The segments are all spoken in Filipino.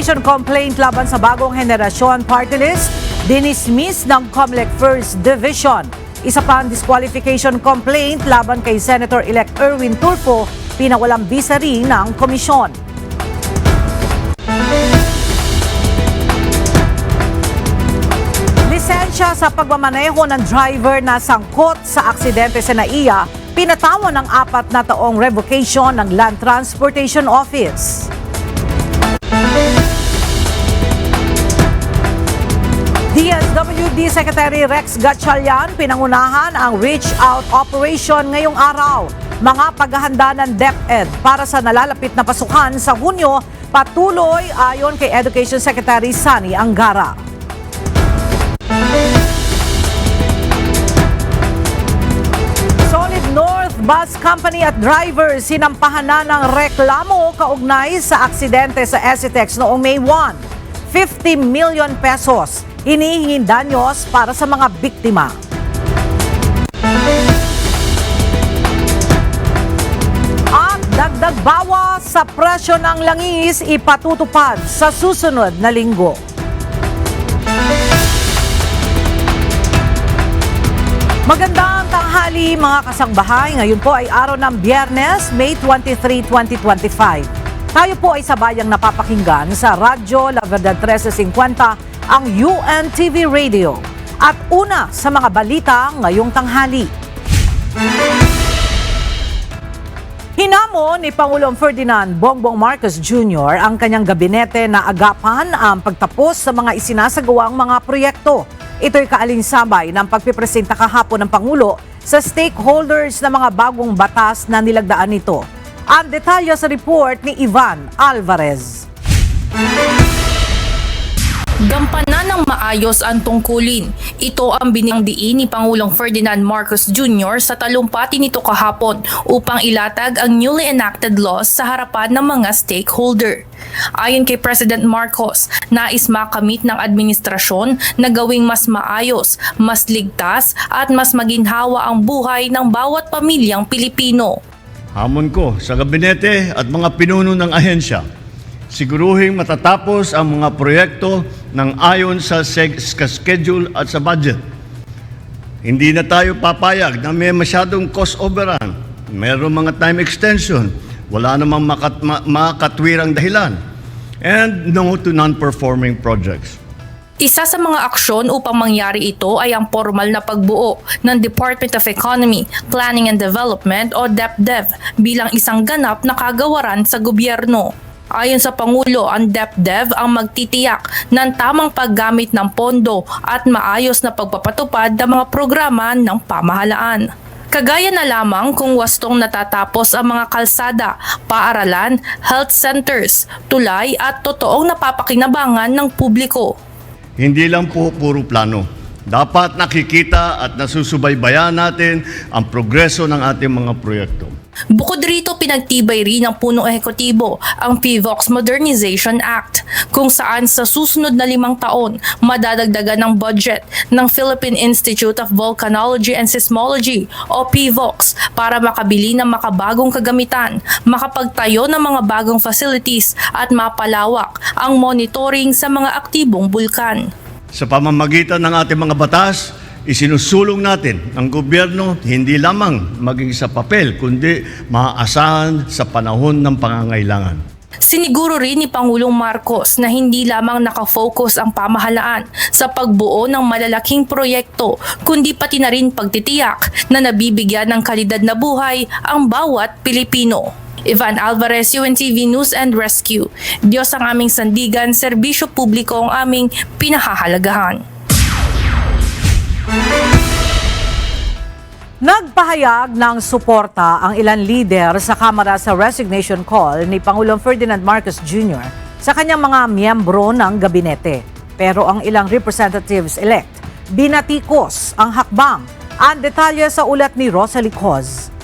resignation complaint laban sa bagong henerasyon party list, dinismiss ng COMELEC First Division. Isa pang disqualification complaint laban kay Senator-elect Erwin Tulfo, pinawalang bisa rin ng komisyon. Lisensya sa pagmamaneho ng driver na sangkot sa aksidente sa NAIA, pinatawan ng 4 na taong revocation ng Land Transportation Office. DSWD Secretary Rex Gatchalian pinangunahan ang Reach Out Operation ngayong araw. Mga paghahanda ng DepEd para sa nalalapit na pasukan sa Hunyo, patuloy ayon kay Education Secretary Sani Angara. Solid North Bus Company at drivers sinampahan na ng reklamo kaugnay sa aksidente sa SCTEX noong May 1. 50 million pesos hinihinging danyos para sa mga biktima. At dagdag bawas sa presyo ng langis ipatutupad sa susunod na linggo. Magandang tanghali mga kasangbahay. Ngayon po ay araw ng Biyernes, May 23, 2025. Tayo po ay sabayang napapakinggan sa Radyo La Verdad 1350, ang UNTV Radio. At una sa mga balita ngayong tanghali. Hinamon ni Pangulong Ferdinand Bongbong Marcos Jr. ang kanyang gabinete na agapan ang pagtapos sa mga isinasagawang mga proyekto. Ito'y kaalinsabay ng pagpipresenta kahapon ng Pangulo sa stakeholders ng mga bagong batas na nilagdaan nito. Ang detalye sa report ni Ivan Alvarez. Gampanan ng maayos ang tungkulin. Ito ang binigdiin ni Pangulong Ferdinand Marcos Jr. sa talumpati nito kahapon upang ilatag ang newly enacted laws sa harapan ng mga stakeholder. Ayon kay President Marcos, nais makamit ng administrasyon na gawing mas maayos, mas ligtas at mas maginhawa ang buhay ng bawat pamilyang Pilipino. Hamon ko sa gabinete at mga pinuno ng ahensya, siguruhing matatapos ang mga proyekto ng ayon sa schedule at sa budget. Hindi na tayo papayag na may masyadong cost overrun, mayroong mga time extension, wala namang makatwirang dahilan, and no to non-performing projects. Isa sa mga aksyon upang mangyari ito ay ang formal na pagbuo ng Department of Economy, Planning and Development o DepDev bilang isang ganap na kagawaran sa gobyerno. Ayon sa Pangulo, ang DepDev ang magtitiyak ng tamang paggamit ng pondo at maayos na pagpapatupad ng mga programa ng pamahalaan. Kagaya na lamang kung wastong natatapos ang mga kalsada, paaralan, health centers, tulay at totoong napapakinabangan ng publiko. Hindi lang po puro plano. Dapat nakikita at nasusubaybayan natin ang progreso ng ating mga proyekto. Bukod rito, pinagtibay rin ng punong ehekutibo ang PVOX Modernization Act, kung saan sa susunod na 5 taon madadagdagan ng budget ng Philippine Institute of Volcanology and Seismology o PVOX para makabili ng makabagong kagamitan, makapagtayo ng mga bagong facilities at mapalawak ang monitoring sa mga aktibong bulkan. Sa pamamagitan ng ating mga batas, isinusulong natin ang gobyerno hindi lamang maging sa papel, kundi maaasahan sa panahon ng pangangailangan. Siniguro rin ni Pangulong Marcos na hindi lamang nakafocus ang pamahalaan sa pagbuo ng malalaking proyekto, kundi pati na rin pagtitiyak na nabibigyan ng kalidad na buhay ang bawat Pilipino. Ivan Alvarez, UNTV News and Rescue. Diyos ang aming sandigan, serbisyo publiko ang aming pinahahalagahan. Nagpahayag ng suporta ang ilang leader sa Kamara sa resignation call ni Pangulong Ferdinand Marcos Jr. sa kanyang mga miyembro ng gabinete. Pero ang ilang representatives-elect, binatikos ang hakbang. Ang detalye sa ulat ni Rosalie Coz.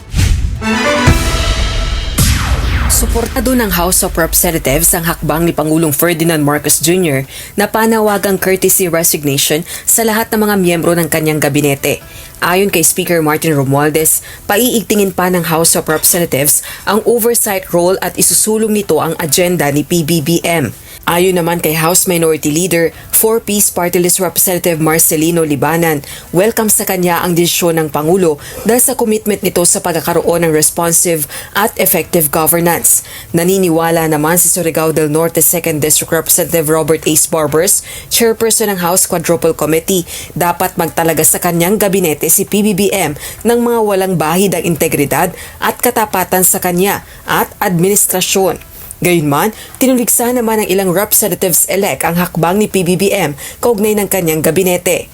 Suportado ng House of Representatives ang hakbang ni Pangulong Ferdinand Marcos Jr. na panawagang courtesy resignation sa lahat ng mga miyembro ng kanyang gabinete. Ayon kay Speaker Martin Romualdez, paiigtingin pa ng House of Representatives ang oversight role at isusulong nito ang agenda ni PBBM. Ayon naman kay House Minority Leader, 4Ps Party List Representative Marcelino Libanan, welcome sa kanya ang desisyon ng Pangulo dahil sa commitment nito sa pagkakaroon ng responsive at effective governance. Naniniwala naman si Surigao del Norte 2nd District Representative Robert Ace Barbers, chairperson ng House Quadruple Committee, dapat magtalaga sa kanyang gabinete si PBBM ng mga walang bahid ang integridad at katapatan sa kanya at administrasyon. Gayunman, tinuligsa naman ng ilang representatives-elect ang hakbang ni PBBM kaugnay ng kanyang gabinete.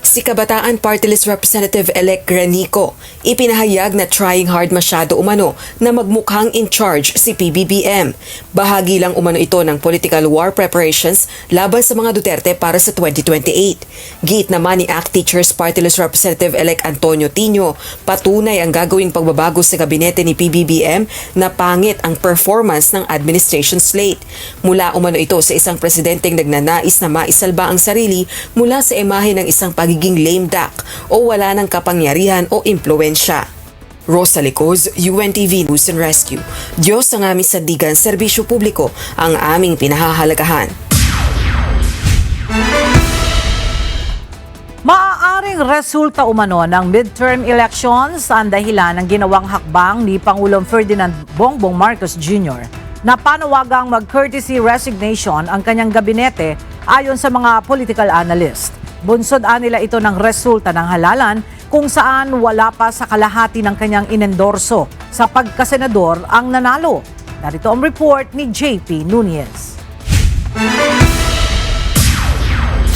Si Kabataan Party List Representative-elect Granico, ipinahayag na trying hard masyado umano na magmukhang in charge si PBBM. Bahagi lang umano ito ng political war preparations laban sa mga Duterte para sa 2028. Giit naman ni ACT Teachers Party List Representative-elect Antonio Tino, patunay ang gagawing pagbabago sa gabinete ni PBBM na pangit ang performance ng administration slate. Mula umano ito sa isang presidenteng nagnanais na maisalba ang sarili mula sa imahe ng isang pagiging lame duck o wala ng kapangyarihan o impluensya. Rosa Licoz, UNTV News and Rescue. Diyos ang aming sandigan, serbisyo publiko ang aming pinahahalagahan. Maaaring resulta umano ng midterm elections ang dahilan ng ginawang hakbang ni Pangulong Ferdinand Bongbong Marcos Jr. na panawagang mag-courtesy resignation ang kanyang gabinete ayon sa mga political analyst. Bunsod nila ito ng resulta ng halalan kung saan wala pa sa kalahati ng kanyang inendorso sa pagkasenador ang nanalo. Narito ang report ni JP Nunez.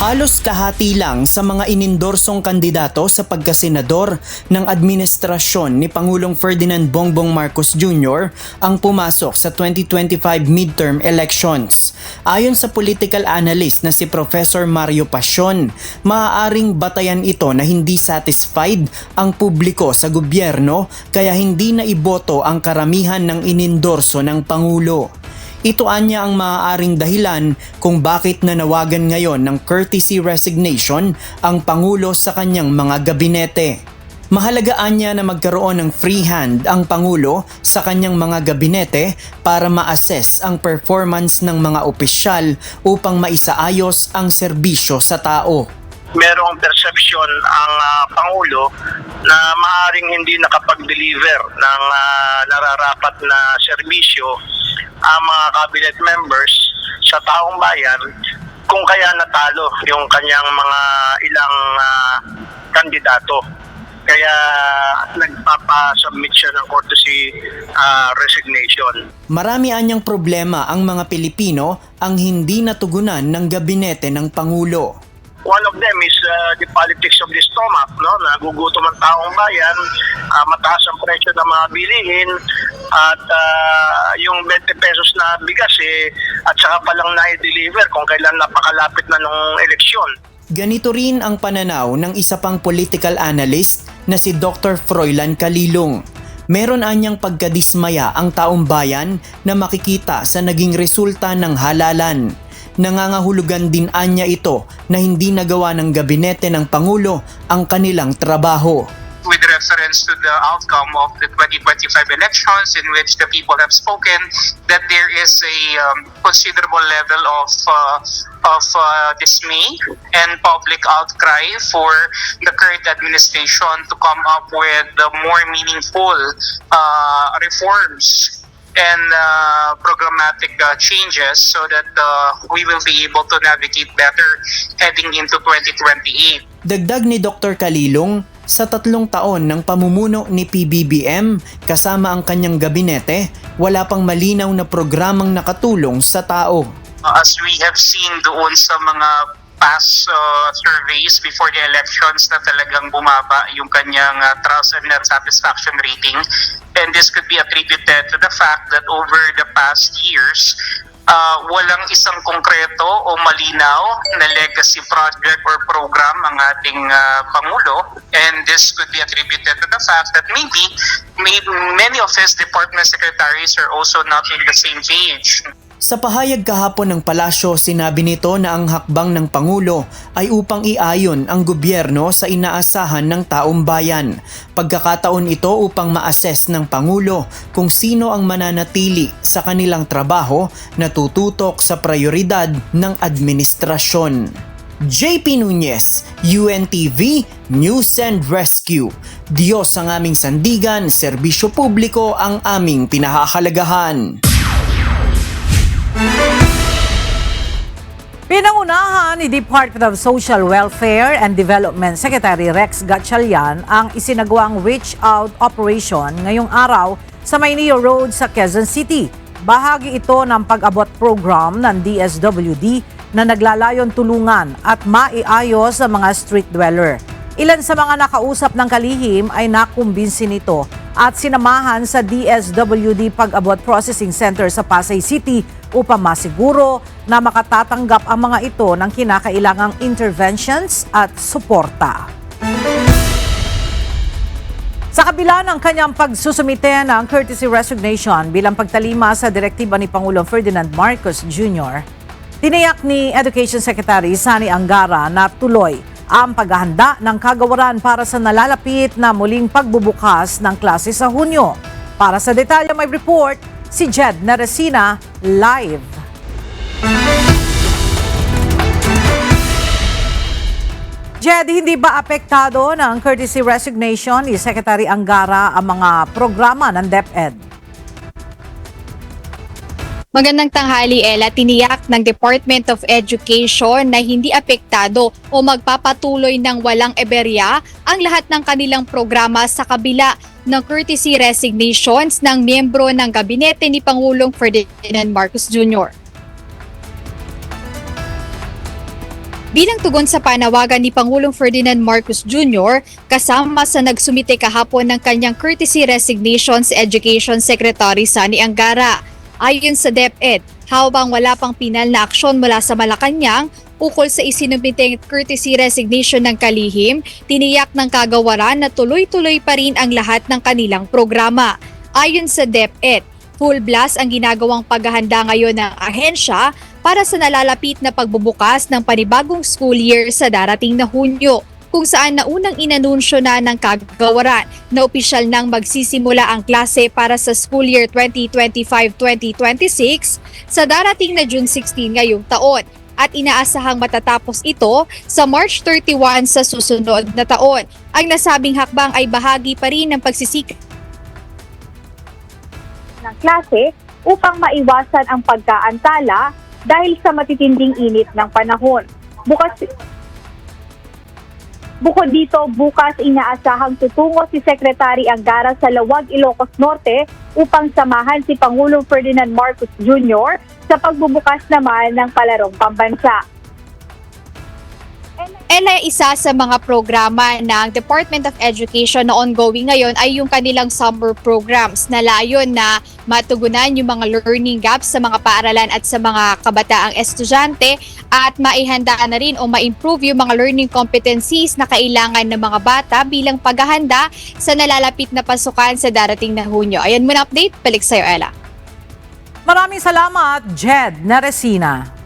Halos kahati lang sa mga inindorsong kandidato sa pagkasenador ng administrasyon ni Pangulong Ferdinand Bongbong Marcos Jr. ang pumasok sa 2025 midterm elections. Ayon sa political analyst na si Professor Mario Pasion, maaaring batayan ito na hindi satisfied ang publiko sa gobyerno kaya hindi na iboto ang karamihan ng inindorso ng Pangulo. Ito anya ang maaaring dahilan kung bakit nanawagan ngayon ng courtesy resignation ang Pangulo sa kanyang mga gabinete. Mahalagaan niya na magkaroon ng free hand ang Pangulo sa kanyang mga gabinete para ma-assess ang performance ng mga opisyal upang maisaayos ang serbisyo sa tao. Merong perception ang Pangulo na maaaring hindi nakapag-deliver ng nararapat na serbisyo ang mga cabinet members sa taong bayan kung kaya natalo yung kanyang mga ilang kandidato. Kaya nagpapasubmit siya ng courtesy resignation. Marami anyang problema ang mga Pilipino ang hindi natugunan ng gabinete ng Pangulo. One of them is the politics of the stomach, no? Nagugutom ang taong bayan, mataas ang presyo ng mga bilihin, at yung 20 pesos na bigas at saka palang na-deliver kung kailan napakalapit na ng eleksyon. Ganito rin ang pananaw ng isa pang political analyst na si Dr. Froilan Calilong. Meron anyang pagkadismaya ang taong bayan na makikita sa naging resulta ng halalan. Nangangahulugan din anya ito na hindi nagawa ng gabinete ng Pangulo ang kanilang trabaho. With reference to the outcome of the 2025 elections in which the people have spoken that there is a considerable level of dismay and public outcry for the current administration to come up with more meaningful reforms and programmatic changes so that we will be able to navigate better heading into 2028. Dagdag ni Dr. Calilong, sa 3 taon ng pamumuno ni PBBM kasama ang kanyang gabinete, wala pang malinaw na programang nakatulong sa tao. As we have seen doon sa mga past surveys before the elections na talagang bumaba yung kanyang trust and net satisfaction rating. And this could be attributed to the fact that over the past years, walang isang konkreto o malinaw na legacy project or program ang ating Pangulo. And this could be attributed to the fact that maybe many of his department secretaries are also not in the same page. Sa pahayag kahapon ng palasyo, sinabi nito na ang hakbang ng Pangulo ay upang iayon ang gobyerno sa inaasahan ng taong bayan. Pagkakataon ito upang ma-assess ng Pangulo kung sino ang mananatili sa kanilang trabaho na tututok sa prioridad ng administrasyon. JP Nunez, UNTV, News and Rescue. Diyos ang aming sandigan, serbisyo publiko ang aming pinahahalagahan. Pinangunahan ni Department of Social Welfare and Development Secretary Rex Gatchalian ang isinagawang reach out operation ngayong araw sa Maynilyo Road sa Quezon City. Bahagi ito ng pag-abot program ng DSWD na naglalayon tulungan at maiayos sa mga street dweller. Ilan sa mga nakausap ng kalihim ay nakumbinsi nito at sinamahan sa DSWD Pag-abot Processing Center sa Pasay City upang masiguro na makatatanggap ang mga ito ng kinakailangang interventions at suporta. Sa kabila ng kanyang pagsusumite ng courtesy resignation bilang pagtalima sa direktiba ni Pangulong Ferdinand Marcos Jr., tiniyak ni Education Secretary Sani Angara na tuloy ang paghahanda ng kagawaran para sa nalalapit na muling pagbubukas ng klase sa Hunyo. Para sa detalye may report, si Jed Neresina live. Jed, hindi ba apektado ng courtesy resignation ni Secretary Angara ang mga programa ng DepEd? Magandang tanghali, Ella. Tiniyak ng Department of Education na hindi apektado o magpapatuloy ng walang eberya ang lahat ng kanilang programa sa kabila ng courtesy resignations ng miyembro ng gabinete ni Pangulong Ferdinand Marcos Jr. Bilang tugon sa panawagan ni Pangulong Ferdinand Marcos Jr., kasama sa nagsumite kahapon ng kanyang courtesy resignation sa Education Secretary Sani Angara. Ayon sa DepEd, habang wala pang pinal na aksyon mula sa Malacanang ukol sa isinumiteng courtesy resignation ng kalihim, tiniyak ng kagawaran na tuloy-tuloy pa rin ang lahat ng kanilang programa. Ayon sa DepEd, full blast ang ginagawang paghahanda ngayon ng ahensya para sa nalalapit na pagbubukas ng panibagong school year sa darating na Hunyo, kung saan naunang inanunsyo na ng kagawaran na opisyal nang magsisimula ang klase para sa school year 2025-2026 sa darating na June 16 ngayong taon at inaasahang matatapos ito sa March 31 sa susunod na taon. Ang nasabing hakbang ay bahagi pa rin ng pagsisikap ng klase upang maiwasan ang pagkaantala dahil sa matitinding init ng panahon. Bukod dito, bukas inaasahang tutungo si Secretary Angara sa Lawag, Ilocos Norte upang samahan si Pangulong Ferdinand Marcos Jr. sa pagbubukas naman ng palarong pambansa. Isa sa mga programa ng Department of Education na ongoing ngayon ay yung kanilang summer programs na layon na matugunan yung mga learning gaps sa mga paaralan at sa mga kabataang estudyante at maihanda na rin o ma-improve yung mga learning competencies na kailangan ng mga bata bilang paghahanda sa nalalapit na pasukan sa darating na Hunyo. Ayan muna update. Balik sa'yo, Ella. Maraming salamat, Jed Neresina.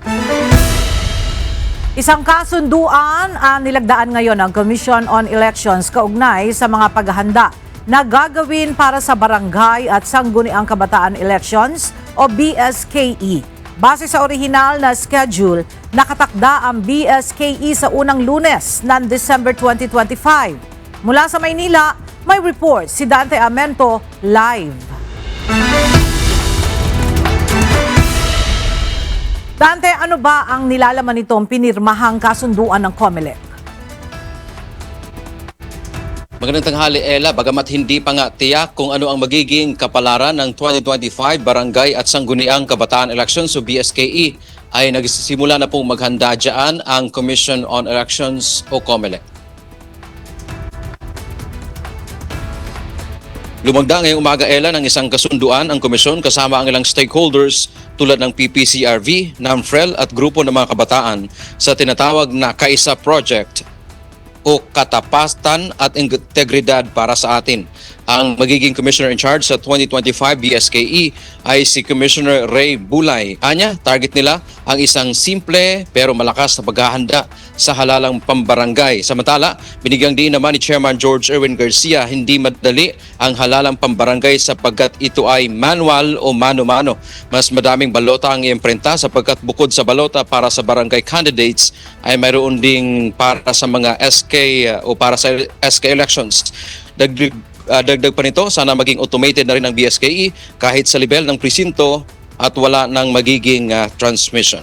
Isang kasunduan ang nilagdaan ngayon ng Commission on Elections kaugnay sa mga paghahanda na gagawin para sa Barangay at Sangguniang Kabataan Elections o BSKE. Base sa orihinal na schedule, nakatakda ang BSKE sa unang Lunes ng December 2025. Mula sa Maynila, may report si Dante Amento live. Dante, ano ba ang nilalaman nitong pinirmahang kasunduan ng COMELEC? Magandang tanghali, Ella. Bagamat hindi pa nga tiyak kung ano ang magiging kapalaran ng 2025 Barangay at Sangguniang Kabataan Elections o BSKE, ay nagsisimula na pong maghanda dyan ang Commission on Elections o COMELEC. Lumagda ngayong umaga, Ella, ng isang kasunduan ang komisyon kasama ang ilang stakeholders tulad ng PPCRV, NAMFREL at grupo ng mga kabataan sa tinatawag na Kaisa Project o Katapatan at Integridad para sa atin. Ang magiging commissioner in charge sa 2025 BSKE ay si Commissioner Ray Bulay. Anya, target nila ang isang simple pero malakas na paghahanda sa halalang pambarangay. Samantala, binigyang diin naman ni Chairman George Erwin Garcia hindi madali ang halalang pambarangay sapagkat ito ay manual o mano-mano. Mas madaming balota ang iimprenta sapagkat bukod sa balota para sa barangay candidates ay mayroon ding para sa mga SK o para sa SK elections. Dagdag pa nito, sana maging automated na rin ang BSKE kahit sa level ng presinto at wala nang magiging transmission.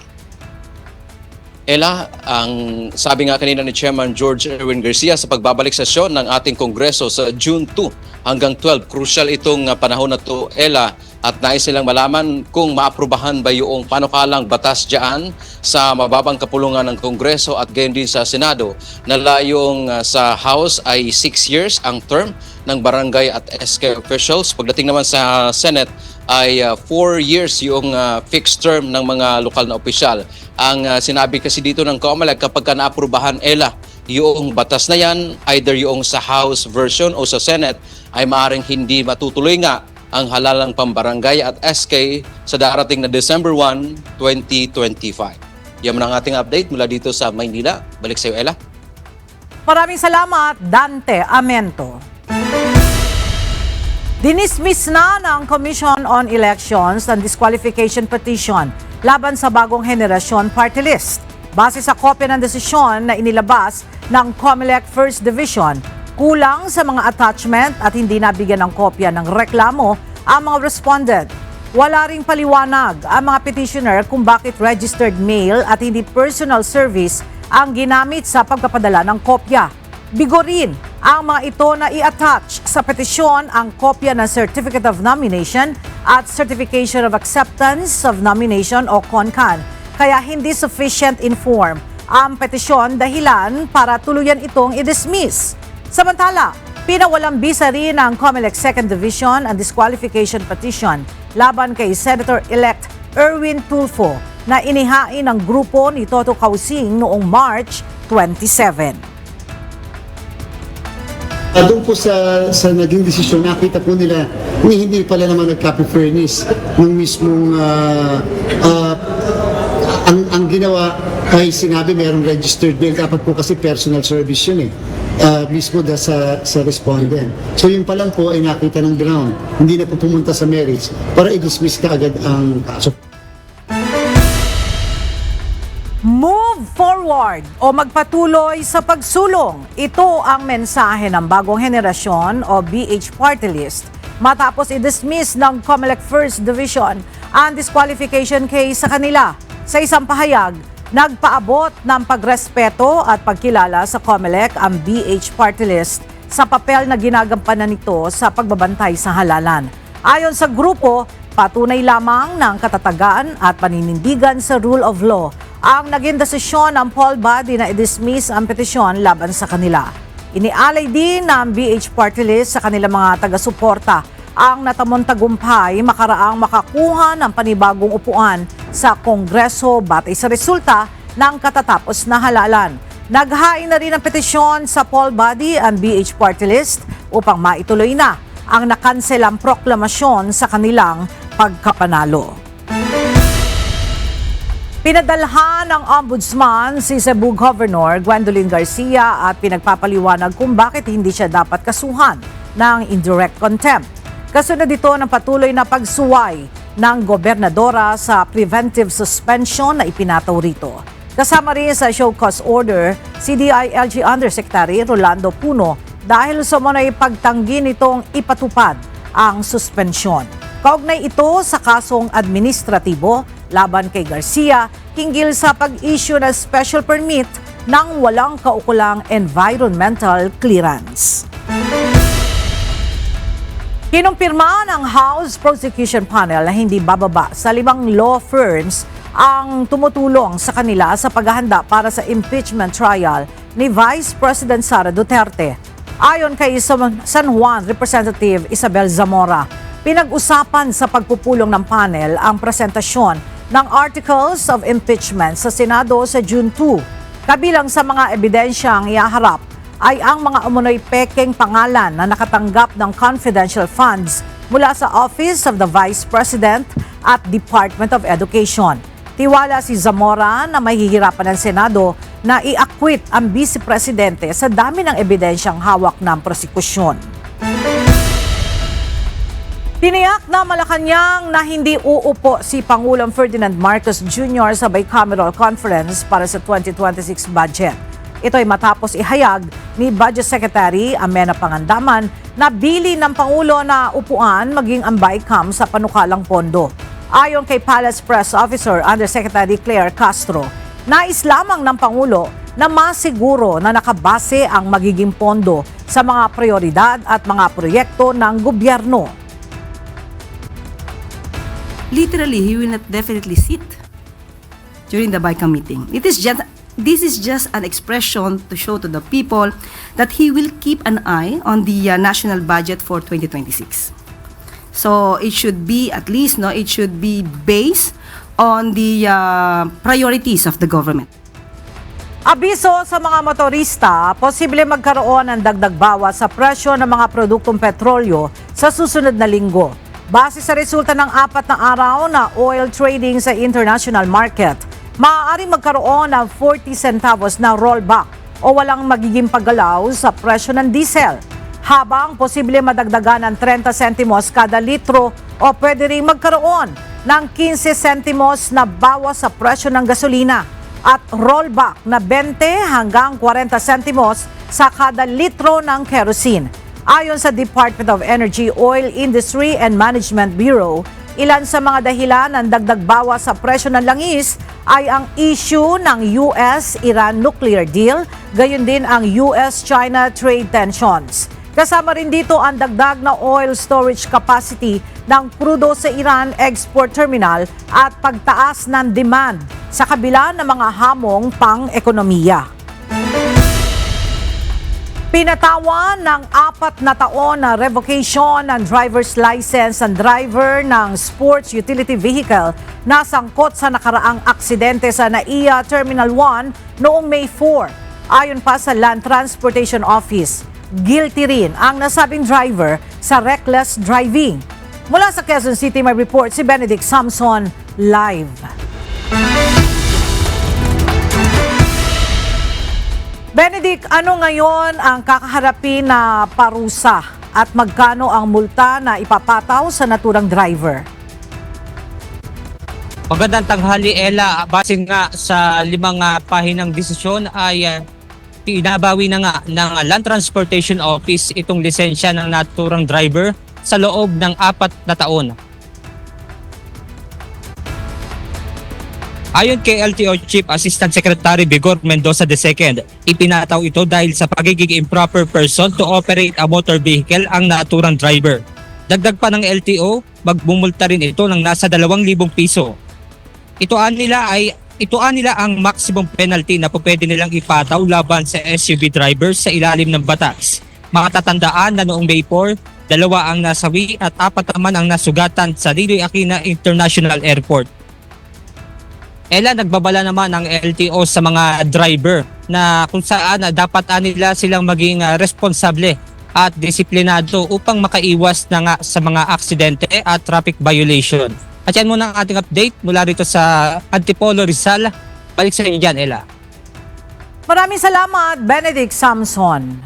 Ella, ang sabi nga kanina ni Chairman George Erwin Garcia sa pagbabalik sesyon ng ating Kongreso sa June 2 hanggang 12. Crucial itong panahon na to, Ella, at nais silang malaman kung maaprubahan ba yung panukalang batas dyan sa mababang kapulungan ng Kongreso at gayon din sa Senado na layong sa House ay 6 years ang term ng barangay at SK officials. Pagdating naman sa Senate ay 4 years yung fixed term ng mga lokal na opisyal. Ang sinabi kasi dito ng COMELEC kapag ka naaprubahan, Ella, yung batas na yan, either yung sa House version o sa Senate, ay maaaring hindi matutuloy nga ang halalang pambarangay at SK sa darating na December 1, 2025. Yan ang ating update mula dito sa Maynila. Balik sa iyo, Ella. Maraming salamat, Dante Amento. Dinismiss na ng Commission on Elections ang disqualification petition laban sa bagong henerasyon party list. Base sa kopya ng desisyon na inilabas ng COMELEC First Division, kulang sa mga attachment at hindi nabigyan ng kopya ng reklamo ang mga respondent. Wala ring paliwanag ang mga petitioner kung bakit registered mail at hindi personal service ang ginamit sa pagpapadala ng kopya. Bigo rin ang mga ito na i-attach sa petisyon ang kopya ng Certificate of Nomination at Certification of Acceptance of Nomination o CONCAN. Kaya hindi sufficient inform ang petisyon dahilan para tuluyan itong i-dismiss. Samantala, pinawalang bisa rin ng COMELEC Second Division ang disqualification petition laban kay Senator-elect Erwin Tulfo na inihain ng grupo ni Toto Causing noong March 27. Doon po sa naging desisyon, nakita po nila hindi pala naman nag-copy fairness ng mismong ang ginawa ay sinabi mayroong registered mail. Dapat po kasi personal service yun mismo sa respondent. So yun pa lang po ay nakita ng ground. Hindi na po pumunta sa merits para i-dismiss ka agad ang kaso. Move forward o magpatuloy sa pagsulong. Ito ang mensahe ng bagong henerasyon o BH Party List matapos i-dismiss ng COMELEC First Division ang disqualification case sa kanila. Sa isang pahayag, nagpaabot ng pagrespeto at pagkilala sa COMELEC ang BH Party List sa papel na ginagampanan nito sa pagbabantay sa halalan. Ayon sa grupo, patunay lamang ng katatagan at paninindigan sa rule of law ang naging desisyon ng poll body na i-dismiss ang petisyon laban sa kanila. Inialay din ng BH Party List sa kanilang mga taga-suporta ang natamong tagumpay makaraang makakuha ng panibagong upuan sa Kongreso batay sa resulta ng katatapos na halalan. Naghain na rin ang petisyon sa poll body ang BH Party List upang maituloy na ang nakanselang proklamasyon sa kanilang pagkapanalo. Pinadalhan ng Ombudsman si Cebu Governor Gwendolyn Garcia at pinagpapaliwanag kung bakit hindi siya dapat kasuhan ng indirect contempt. Kasunod dito ng patuloy na pagsuway ng gobernadora sa preventive suspension na ipinataw rito. Kasama rin sa show cause order si DILG Undersecretary Rolando Puno dahil sa mga pagtanggi nitong ipatupad ang suspensyon. Kaugnay ito sa kasong administratibo laban kay Garcia hinggil sa pag-issue ng special permit ng walang kaukulang environmental clearance. Kinumpirma ng House Prosecution Panel na hindi bababa sa 5 law firms ang tumutulong sa kanila sa paghahanda para sa impeachment trial ni Vice President Sara Duterte. Ayon kay San Juan Representative Isabel Zamora, pinag-usapan sa pagpupulong ng panel ang presentasyon ng Articles of Impeachment sa Senado sa June 2. Kabilang sa mga ebidensyang iaharap ay ang mga umunoy pekeng pangalan na nakatanggap ng confidential funds mula sa Office of the Vice President at Department of Education. Tiwala si Zamora na mahihirapan ng Senado na i-acquit ang Vice Presidente sa dami ng ebidensyang hawak ng prosekusyon. Tiniyak na Malacanang na hindi uupo si Pangulong Ferdinand Marcos Jr. sa bicameral conference para sa 2026 budget. Ito ay matapos ihayag ni Budget Secretary Amena Pangandaman na bili ng Pangulo na upuan maging ang BICAM sa panukalang pondo. Ayon kay Palace Press Officer Undersecretary Claire Castro, nais lamang ng Pangulo na masiguro na nakabase ang magiging pondo sa mga prioridad at mga proyekto ng gobyerno. Literally, he will not definitely sit during the BICAM meeting. This is just an expression to show to the people that he will keep an eye on the national budget for 2026. So it should be at least it should be based on the priorities of the government. Abiso sa mga motorista, posible magkaroon ng dagdag bawas sa presyo ng mga produktong petrolyo sa susunod na linggo. Base sa resulta ng 4 na araw na oil trading sa international market, maaaring magkaroon ng 40 centavos na rollback o walang magiging paggalaw sa presyo ng diesel, habang posible madagdagan ng 30 centimos kada litro o pwede rin magkaroon ng 15 centimos na bawas sa presyo ng gasolina at rollback na 20 hanggang 40 centimos sa kada litro ng kerosene. Ayon sa Department of Energy, Oil Industry and Management Bureau, ilan sa mga dahilan ng dagdag bawas sa presyo ng langis ay ang issue ng US-Iran nuclear deal, gayon din ang US-China trade tensions. Kasama rin dito ang dagdag na oil storage capacity ng crudo sa Iran export terminal at pagtaas ng demand sa kabila ng mga hamong pang-ekonomiya. Pinatawan ng 4 na taon na revocation ng driver's license ang driver ng sports utility vehicle na sangkot sa nakaraang aksidente sa NAIA Terminal 1 noong May 4. Ayon pa sa Land Transportation Office, guilty rin ang nasabing driver sa reckless driving. Mula sa Quezon City, may report si Benedict Samson live. Benedict, ano ngayon ang kakaharapin na parusa at magkano ang multa na ipapataw sa naturang driver? Magandang tanghali, Ella. Base nga sa 5 pahinang desisyon ay pinabawi na nga ng Land Transportation Office itong lisensya ng naturang driver sa loob ng 4 na taon. Ayon kay LTO Chief Assistant Secretary Vigor Mendoza II, ipinataw ito dahil sa pagiging improper person to operate a motor vehicle ang naturang driver. Dagdag pa ng LTO, magbumulta rin ito ng nasa 2,000 piso. Ituan nila ang maximum penalty na pwede nilang ipataw laban sa SUV driver sa ilalim ng batas. Makatatandaan na noong May 4, 2 ang nasawi at 4 naman ang nasugatan sa Ninoy Aquino International Airport. Nagbabala naman ang LTO sa mga driver na kung saan dapat nila silang maging responsable at disiplinado upang makaiwas na nga sa mga aksidente at traffic violation. At yan muna ang ating update mula rito sa Antipolo, Rizal. Balik sa inyo dyan, Ella. Maraming salamat, Benedict Samson.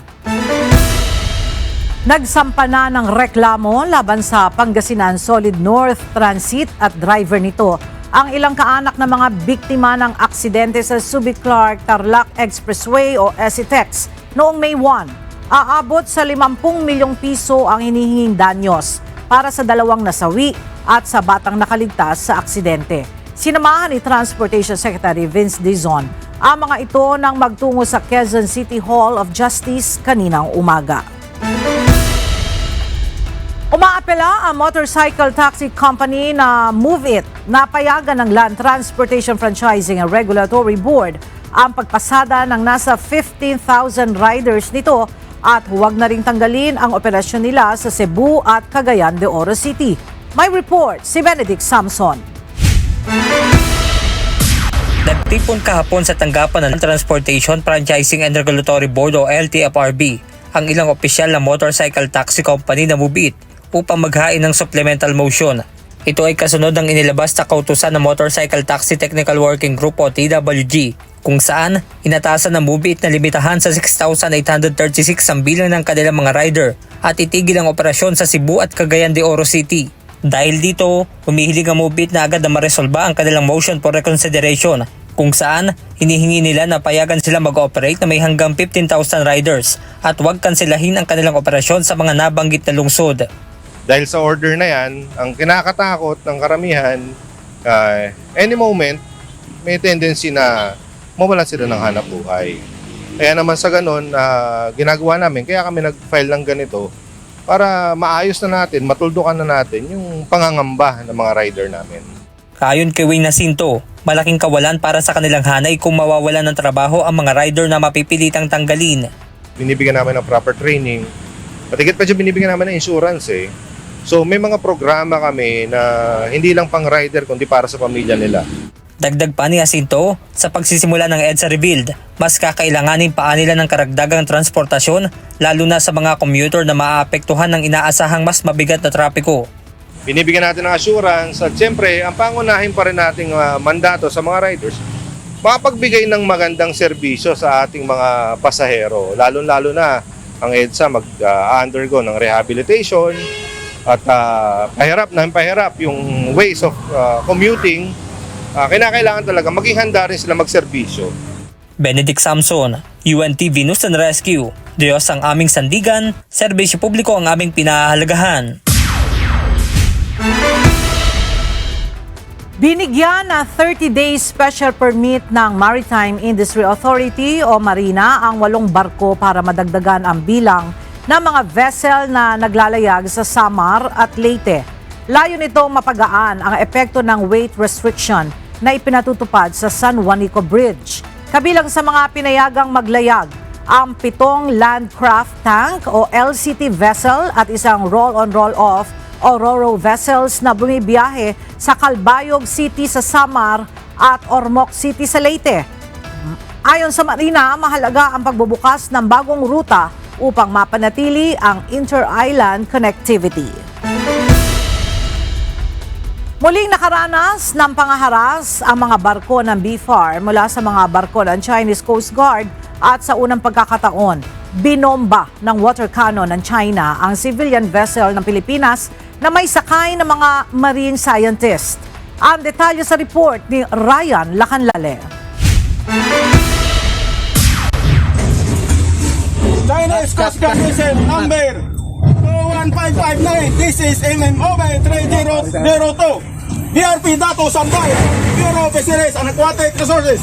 Nagsampa na ng reklamo laban sa Pangasinan Solid North Transit at driver nito ang ilang kaanak na mga biktima ng aksidente sa Subic Clark Tarlac Expressway o SCTEX noong May 1. Aabot sa 50 milyong piso ang hinihinging danyos para sa 2 nasawi at sa batang nakaligtas sa aksidente. Sinamahan ni Transportation Secretary Vince Dizon ang mga ito nang magtungo sa Quezon City Hall of Justice kaninang umaga. Umaapela ang motorcycle taxi company na Move It na payagan ng Land Transportation Franchising and Regulatory Board ang pagpasada ng nasa 15,000 riders nito at huwag na ring tanggalin ang operasyon nila sa Cebu at Cagayan de Oro City. May report si Benedict Samson. Nagtipon kahapon sa tanggapan ng Transportation Franchising and Regulatory Board o LTFRB ang ilang opisyal na motorcycle taxi company na Mubit upang maghain ng supplemental motion. Ito ay kasunod ng inilabas na kautusan ng Motorcycle Taxi Technical Working Group o TWG kung saan inatasan ng Mubit na limitahan sa 6,836 ang bilang ng kanilang mga rider at itigil ang operasyon sa Cebu at Cagayan de Oro City. Dahil dito, humihiling ang Mubit na agad na maresolba ang kanilang motion for reconsideration kung saan hinihingi nila na payagan sila mag-operate na may hanggang 15,000 riders at huwag kansilahin ang kanilang operasyon sa mga nabanggit na lungsod. Dahil sa order na yan, ang kinakatakot ng karamihan, any moment, may tendency na mawalan sila ng hanap buhay. Kaya naman sa ganun, ginagawa namin, kaya kami nag-file ng ganito para maayos na natin, matuldukan na natin yung pangangamba ng mga rider namin. Ayon kay Wayne Jacinto, malaking kawalan para sa kanilang hanay kung mawawalan ng trabaho ang mga rider na mapipilitang tanggalin. Binibigyan namin ng proper training, patigit pa dyan binibigyan namin ng insurance eh. So may mga programa kami na hindi lang pang rider kundi para sa pamilya nila. Dagdag pa ni Jacinto, sa pagsisimula ng EDSA Rebuild, mas kakailanganin pa nila ng karagdagang transportasyon lalo na sa mga commuter na maaapektuhan ng inaasahang mas mabigat na trapiko. Binibigyan natin ng assurance at siyempre ang pangunahin pa rin nating mandato sa mga riders, makapagbigay ng magandang serbisyo sa ating mga pasahero. Lalo-lalo na ang EDSA mag-undergo ng rehabilitation at pahirap yung ways of commuting. Kinakailangan talaga maging handa rin sila magserbisyo. Benedict Samson, UNTV News and Rescue. Diyos ang aming sandigan, serbisyo publiko ang aming pinahahalagahan. Binigyan na 30-day special permit ng Maritime Industry Authority o Marina ang 8 barko para madagdagan ang bilang ng mga vessel na naglalayag sa Samar at Leyte. Layo nitong mapagaan ang epekto ng weight restriction na ipinatutupad sa San Juanico Bridge. Kabilang sa mga pinayagang maglayag, ang 7 Landcraft Tank o LCT vessel at isang roll-on-roll-off o RoRo vessels na bumibiyahe sa Calbayog City sa Samar at Ormoc City sa Leyte. Ayon sa Marina, mahalaga ang pagbubukas ng bagong ruta upang mapanatili ang inter-island connectivity. Muling nakaranas ng pangaharas ang mga barko ng BFAR mula sa mga barko ng Chinese Coast Guard at sa unang pagkakataon, binomba ng water cannon ng China ang civilian vessel ng Pilipinas na may sakay ng mga marine scientist. Ang detalye sa report ni Ryan Lacanlale. Chinese Coast Guard vessel number 21559. This is MMOB 3002. BRP Dato Sambay, Bureau of Fisheries and Aquatic Resources.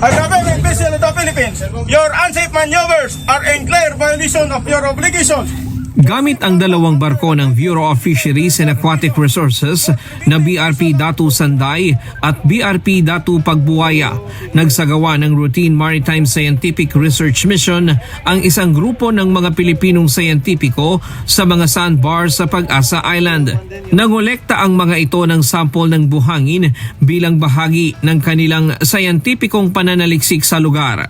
A government vessel of the Philippines. Your unsafe maneuvers are in clear violation of your obligations. Gamit ang 2 barko ng Bureau of Fisheries and Aquatic Resources na BRP Datu Sanday at BRP Datu Pagbuaya, nagsagawa ng routine maritime scientific research mission ang isang grupo ng mga Pilipinong scientifico sa mga sandbars sa Pag-asa Island. Nangolekta ang mga ito ng sample ng buhangin bilang bahagi ng kanilang scientificong pananaliksik sa lugar.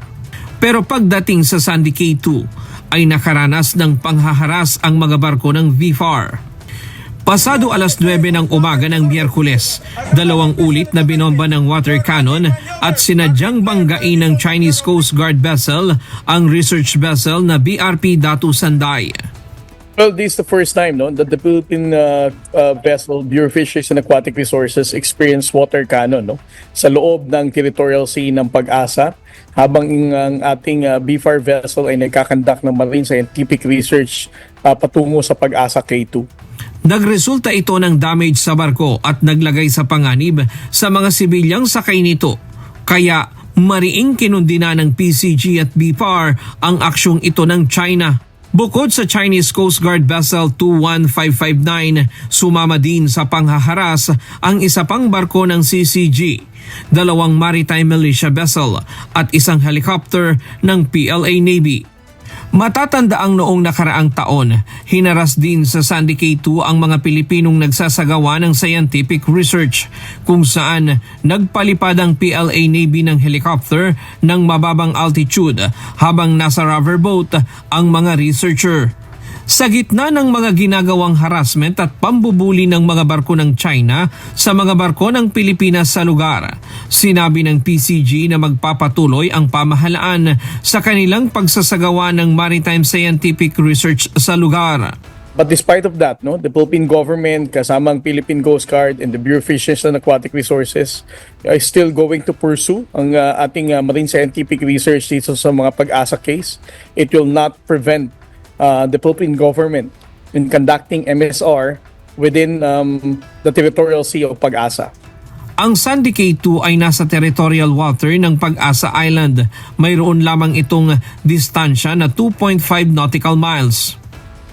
Pero pagdating sa Sandy K2, ay nakaranas ng panghaharas ang mga barko ng VFAR. Pasado 9:00 ng umaga ng Miyerkules, 2 ulit na binomba ng water cannon at sinadyang banggain ng Chinese Coast Guard vessel ang research vessel na BRP Datu Sanday. Well, this is the first time that the Philippine vessel, Bureau of Fisheries and Aquatic Resources, experienced water cannon sa loob ng territorial sea ng Pag-asa, habang ang ating BFAR vessel ay nagkakandak ng marine scientific research patungo sa Pag-asa K2. Nagresulta ito ng damage sa barko at naglagay sa panganib sa mga sibilyang sakay nito. Kaya mariing kinundina ng PCG at BFAR ang aksyong ito ng China. Bukod sa Chinese Coast Guard Vessel 21559, sumama din sa panghaharas ang isa pang barko ng CCG, 2 maritime militia vessel at isang helicopter ng PLA Navy. Matatandaang noong nakaraang taon, hinaras din sa Sandy K2 ang mga Pilipinong nagsasagawa ng scientific research kung saan nagpalipad ang PLA Navy ng helicopter ng mababang altitude habang nasa rubber boat ang mga researcher. Sa gitna ng mga ginagawang harassment at pambubuli ng mga barko ng China sa mga barko ng Pilipinas sa lugar, sinabi ng PCG na magpapatuloy ang pamahalaan sa kanilang pagsasagawa ng maritime scientific research sa lugar. But despite of that, the Philippine government, kasama ang Philippine Coast Guard and the Bureau of Fisheries and Aquatic Resources is still going to pursue ang ating marine scientific research dito sa mga pag-asa case. It will not prevent the Philippine government in conducting MSR within the territorial sea of Pag-asa. Ang Sandy K2 ay nasa territorial water ng Pag-asa Island. Mayroon lamang itong distansya na 2.5 nautical miles.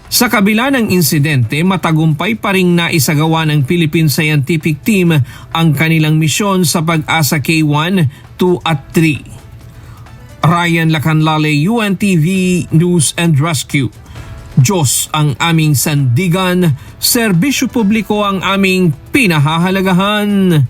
Sa kabila ng insidente, matagumpay pa ring naisagawa ng Philippine Scientific Team ang kanilang misyon sa Pag-asa K1, 2 at 3. Ryan Lacanlale, UNTV News and Rescue. Diyos ang aming sandigan, serbisyo publiko ang aming pinahahalagahan.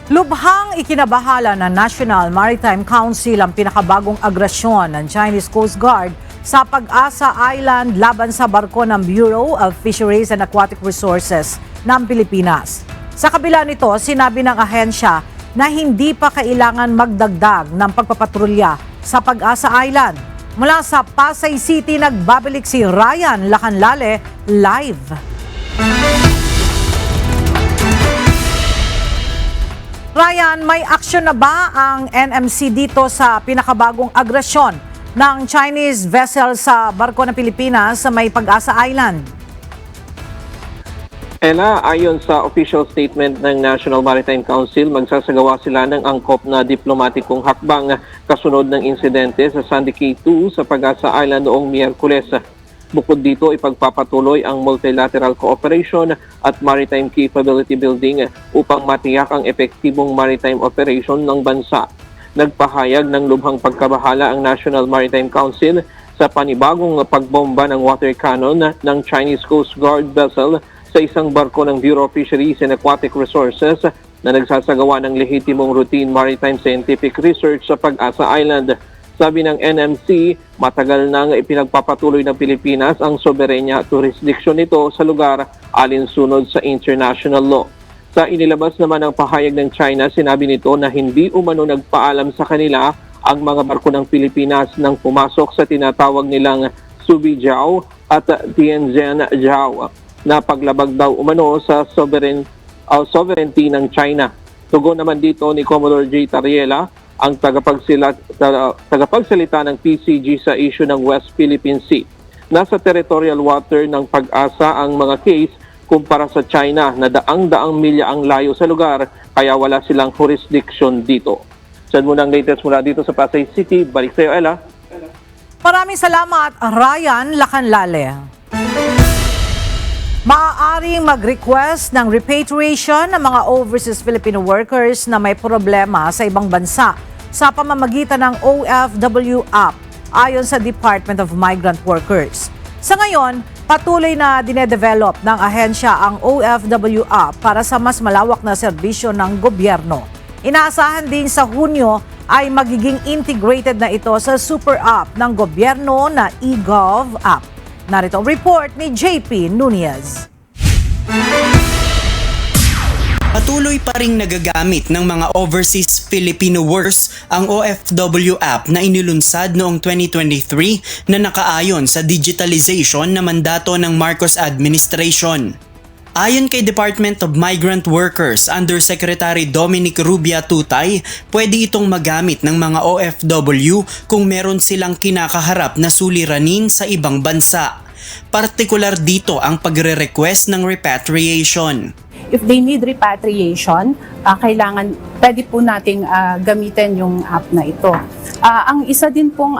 Lubhang ikinabahala ng National Maritime Council ang pinakabagong agresyon ng Chinese Coast Guard sa Pag-asa Island laban sa barko ng Bureau of Fisheries and Aquatic Resources ng Pilipinas. Sa kabila nito, sinabi ng ahensya na hindi pa kailangan magdagdag ng pagpapatrolya sa Pag-asa Island. Mula sa Pasay City, nagbabalik si Ryan Lacanlale live. Ryan, may aksyon na ba ang NMC dito sa pinakabagong agresyon ng Chinese vessel sa barko ng Pilipinas sa may Pag-asa Island? Ella, ayon sa official statement ng National Maritime Council, magsasagawa sila ng angkop na diplomatikong hakbang kasunod ng insidente sa Sandy K2 sa Pag-asa Island noong Miyerkules. Bukod dito, ipagpapatuloy ang multilateral cooperation at maritime capability building upang matiyak ang epektibong maritime operation ng bansa. Nagpahayag ng lubhang pagkabahala ang National Maritime Council sa panibagong pagbomba ng water cannon ng Chinese Coast Guard vessel sa isang barko ng Bureau of Fisheries and Aquatic Resources na nagsasagawa ng lehitimong routine maritime scientific research sa Pag-asa Island. Sabi ng NMC, matagal nang ipinagpapatuloy ng Pilipinas ang soberenya at jurisdiction nito sa lugar alinsunod sa international law. Sa inilabas naman ng pahayag ng China, sinabi nito na hindi umano nagpaalam sa kanila ang mga barko ng Pilipinas nang pumasok sa tinatawag nilang Subijiao at Tianjin-Jiao na paglabag daw umano sa sovereignty ng China. Tugon naman dito ni Commodore J. Tariela, ang tagapagsalita ng PCG sa issue ng West Philippine Sea. Nasa territorial water ng Pag-asa ang mga case kumpara sa China na daang-daang milya ang layo sa lugar kaya wala silang jurisdiction dito. Saan mo ng latest mula dito sa Pasay City. Balik sa iyo, Ella. Maraming salamat, Ryan Lacanlale. Maaaring mag-request ng repatriation ng mga overseas Filipino workers na may problema sa ibang bansa sa pamamagitan ng OFW app ayon sa Department of Migrant Workers. Sa ngayon, patuloy na dinedevelop ng ahensya ang OFW app para sa mas malawak na serbisyo ng gobyerno. Inaasahan din sa Hunyo ay magiging integrated na ito sa super app ng gobyerno na eGov app. Narito ang report ni JP Nunez. Patuloy pa ring nagagamit ng mga overseas Filipino workers ang OFW app na inilunsad noong 2023 na nakaayon sa digitalization na mandato ng Marcos administration. Ayon kay Department of Migrant Workers Undersecretary Dominic Rubia Tutay, pwede itong magamit ng mga OFW kung meron silang kinakaharap na suliranin sa ibang bansa. Partikular dito ang pagre-request ng repatriation. if they need repatriation, pwede po nating gamitin yung app na ito. Ang isa din pong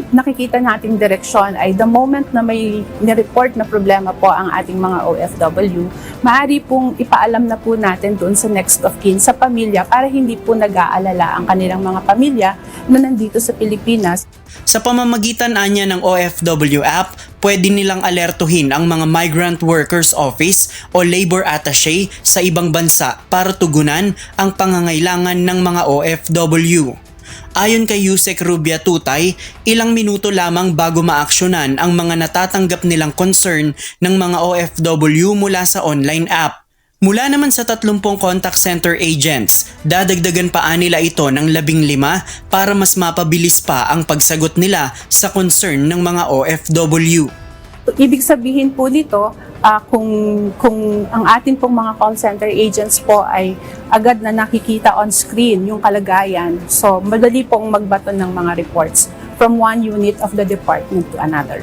nakikita nating direksyon ay the moment na may nireport na problema po ang ating mga OFW, maaari pong ipaalam na po natin doon sa next of kin sa pamilya para hindi po nag-aalala ang kanilang mga pamilya na nandito sa Pilipinas. Sa pamamagitan anya ng OFW app, pwede nilang alertuhin ang mga Migrant Workers Office o Labor Attaché sa ibang bansa para tugunan ang pangangailangan ng mga OFW. Ayon kay Yusek Rubia Tutay, ilang minuto lamang bago maaksyonan ang mga natatanggap nilang concern ng mga OFW mula sa online app. Mula naman sa 30 contact center agents, dadagdagan pa nila ito ng 15 para mas mapabilis pa ang pagsagot nila sa concern ng mga OFW. Ibig sabihin po nito, kung ang ating pong mga call center agents po ay agad na nakikita on screen yung kalagayan, so madali pong magbato ng mga reports from one unit of the department to another.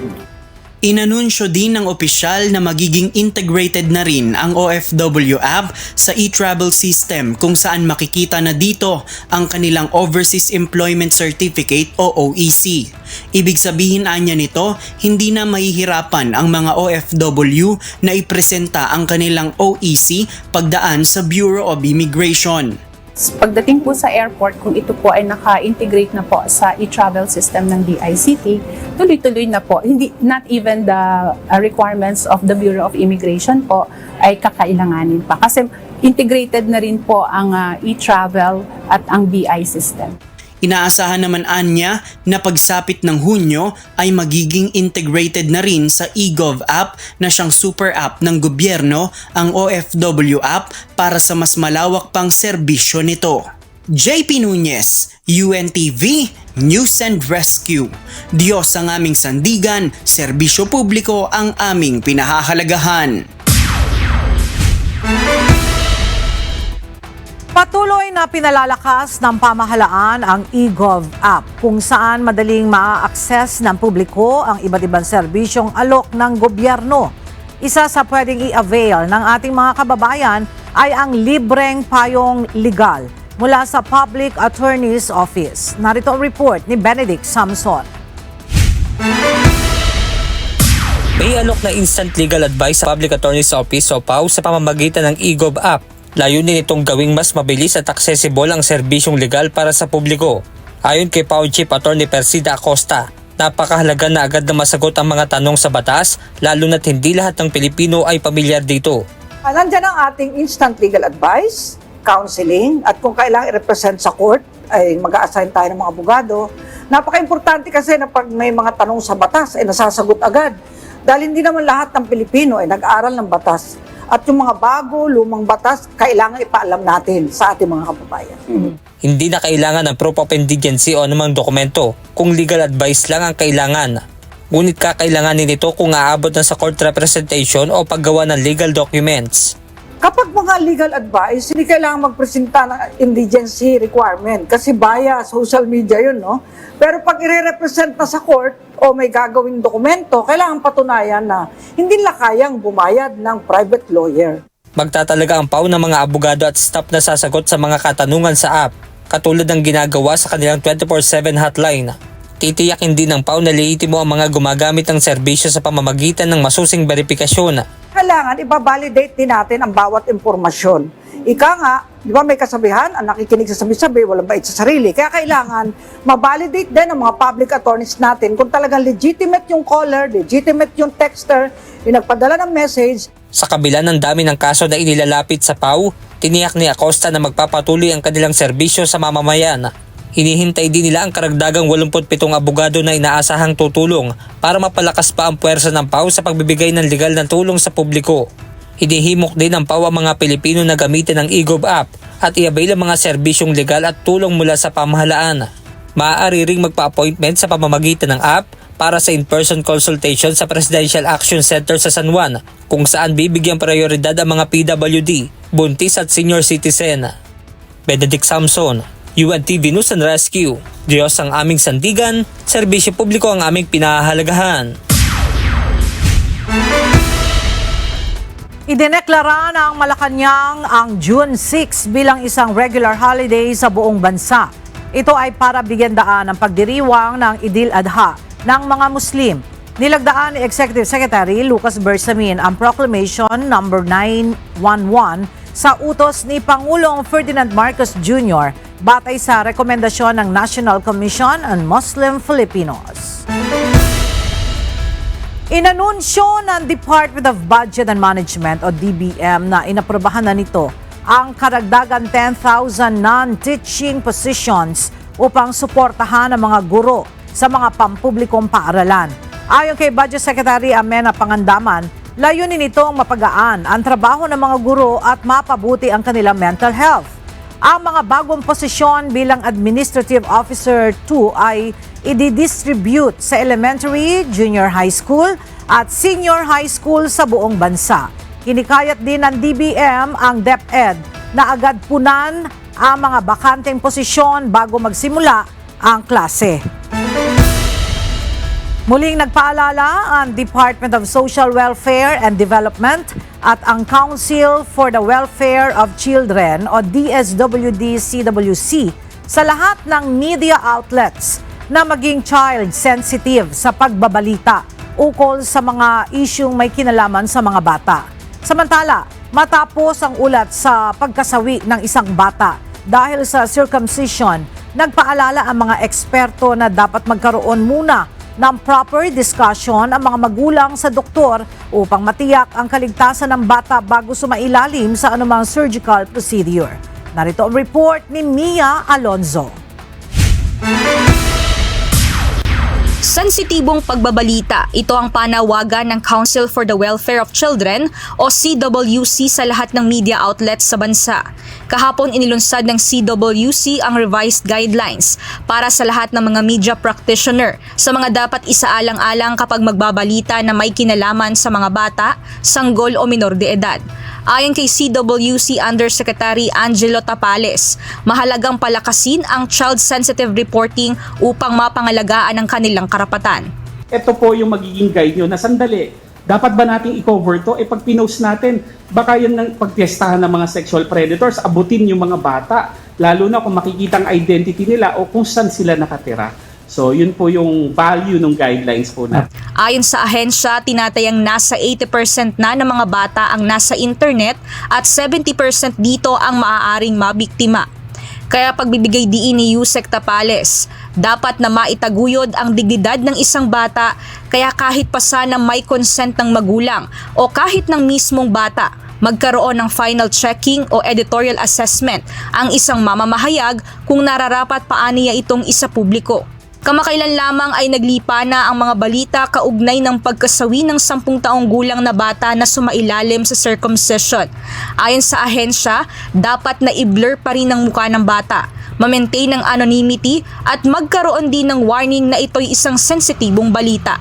Inanunsyo din ng opisyal na magiging integrated na rin ang OFW app sa e-travel system kung saan makikita na dito ang kanilang Overseas Employment Certificate o OEC. Ibig sabihin anya nito, hindi na mahihirapan ang mga OFW na ipresenta ang kanilang OEC pagdaan sa Bureau of Immigration. Pagdating po sa airport, kung ito po ay naka-integrate na po sa e-travel system ng DICT, tuloy-tuloy na po. Not even the requirements of the Bureau of Immigration po ay kakailanganin pa. Kasi integrated na rin po ang e-travel at ang BI system. Inaasahan naman anya na pagsapit ng Hunyo ay magiging integrated na rin sa eGov app na siyang super app ng gobyerno ang OFW app para sa mas malawak pang serbisyo nito. JP Nunez, UNTV, News and Rescue. Diyos ang aming sandigan, serbisyo publiko ang aming pinahahalagahan. Patuloy na pinalalakas ng pamahalaan ang eGov app kung saan madaling ma-access ng publiko ang iba't ibang serbisyong alok ng gobyerno. Isa sa pwedeng i-avail ng ating mga kababayan ay ang libreng payong legal mula sa Public Attorney's Office. Narito ang report ni Benedict Samson. May alok na instant legal advice sa Public Attorney's Office o PAO sa pamamagitan ng eGov app. Layunin itong gawing mas mabilis at accessible ang serbisyong legal para sa publiko. Ayon kay PAO Chief Attorney Persida Acosta, napakahalaga na agad na masagot ang mga tanong sa batas, lalo na't hindi lahat ng Pilipino ay pamilyar dito. Nandyan ang ating instant legal advice, counseling, at kung kailangan i-represent sa court, ay mag-a-assign tayo ng mga abogado. Napaka-importante kasi na pag may mga tanong sa batas, ay nasasagot agad. Dahil hindi naman lahat ng Pilipino ay nag-aaral ng batas. At yung mga bago, lumang batas, kailangan ipaalam natin sa ating mga kababayan. Hindi na kailangan ng proof of indigency o anumang dokumento kung legal advice lang ang kailangan. Ngunit kakailanganin ito kung aabot na sa court representation o paggawa ng legal documents. Kapag mga legal advice, hindi kailangan magpresenta ng indigency requirement kasi via social media yun, no? Pero pag i-represent na sa court o may gagawing dokumento, kailangan patunayan na hindi nila kayang bumayad ng private lawyer. Magtatalaga ang PAO ng mga abogado at staff na sasagot sa mga katanungan sa app, katulad ng ginagawa sa kanilang 24/7 hotline. Titiyakin din ng PAO na liitimo ang mga gumagamit ng serbisyo sa pamamagitan ng masusing verifikasyon. Kailangan ibabalidate din natin ang bawat impormasyon. Ika nga, di ba may kasabihan, ang nakikinig sa sabi-sabi, walang bait sa sarili. Kaya kailangan mabalidate din ang mga public attorneys natin kung talagang legitimate yung caller, legitimate yung texter, yung nagpadala ng message. Sa kabila ng dami ng kaso na inilalapit sa PAO, tiniyak ni Acosta na magpapatuloy ang kanilang serbisyo sa mamamayan. Hinihintay din nila ang karagdagang 87 abogado na inaasahang tutulong para mapalakas pa ang puwersa ng PAO sa pagbibigay ng legal na tulong sa publiko. Hinihimok din ng PAO ang mga Pilipino na gamitin ang eGov app at i-avail ang mga serbisyong legal at tulong mula sa pamahalaan. Maaari ring magpa-appointment sa pamamagitan ng app para sa in-person consultation sa Presidential Action Center sa San Juan, kung saan bibigyang prioridad ang mga PWD, buntis at senior citizen. Benedict Samson, UNTV News and Rescue. Diyos ang aming sandigan, serbisyo publiko ang aming pinahahalagahan. Idineklara ng Malacanang ang June 6 bilang isang regular holiday sa buong bansa. Ito ay para bigyan daan ang pagdiriwang ng Idil Adha ng mga Muslim. Nilagdaan ni Executive Secretary Lucas Bersamin ang Proclamation No. 911 sa utos ni Pangulong Ferdinand Marcos Jr. batay sa rekomendasyon ng National Commission on Muslim Filipinos. Inanunsyo ng Department of Budget and Management o DBM na inaprobahan na nito ang karagdagan 10,000 non-teaching positions upang suportahan ang mga guro sa mga pampublikong paaralan. Ayon kay Budget Secretary Amena Pangandaman, layunin nitong mapagaan ang trabaho ng mga guro at mapabuti ang kanilang mental health. Ang mga bagong posisyon bilang Administrative Officer 2 ay i-distribute sa elementary, junior high school at senior high school sa buong bansa. Hinikayat din ng DBM ang DepEd na agad punan ang mga bakanteng posisyon bago magsimula ang klase. Muling nagpaalala ang Department of Social Welfare and Development at ang Council for the Welfare of Children o DSWD-CWC sa lahat ng media outlets na maging child-sensitive sa pagbabalita ukol sa mga isyung may kinalaman sa mga bata. Samantala, matapos ang ulat sa pagkasawi ng isang bata dahil sa circumcision, nagpaalala ang mga eksperto na dapat magkaroon muna ng proper discussion ang mga magulang sa doktor upang matiyak ang kaligtasan ng bata bago sumailalim sa anumang surgical procedure. Narito ang report ni Mia Alonzo. Sensitibong pagbabalita, ito ang panawagan ng Council for the Welfare of Children o CWC sa lahat ng media outlets sa bansa. Kahapon inilunsad ng CWC ang revised guidelines para sa lahat ng mga media practitioner sa mga dapat isaalang-alang kapag magbabalita na may kinalaman sa mga bata, sanggol o minor de edad. Ayon kay CWC Undersecretary Angelo Tapales, mahalagang palakasin ang child-sensitive reporting upang mapangalagaan ang kanilang karapatan. Ito po yung magiging guide nyo na sandali. Dapat ba nating i-cover to? Pag pinost natin, baka yun ng pagtestahan ng mga sexual predators, abutin yung mga bata, lalo na kung makikita ang identity nila o kung saan sila nakatira. So, yun po yung value ng guidelines po natin. Ayon sa ahensya, tinatayang nasa 80% na ng mga bata ang nasa internet at 70% dito ang maaaring mabiktima. Kaya pagbibigay diin ni Yusek Tapales, dapat na maitaguyod ang dignidad ng isang bata kaya kahit pa sana may consent ng magulang o kahit ng mismong bata, magkaroon ng final checking o editorial assessment ang isang mamamahayag kung nararapat paaniya itong isapubliko. Kamakailan lamang ay naglipa na ang mga balita kaugnay ng pagkasawi ng 10 taong gulang na bata na sumailalim sa circumcision. Ayon sa ahensya, dapat na i-blur pa rin ang mukha ng bata, ma-maintain ang anonymity at magkaroon din ng warning na ito'y isang sensitibong balita.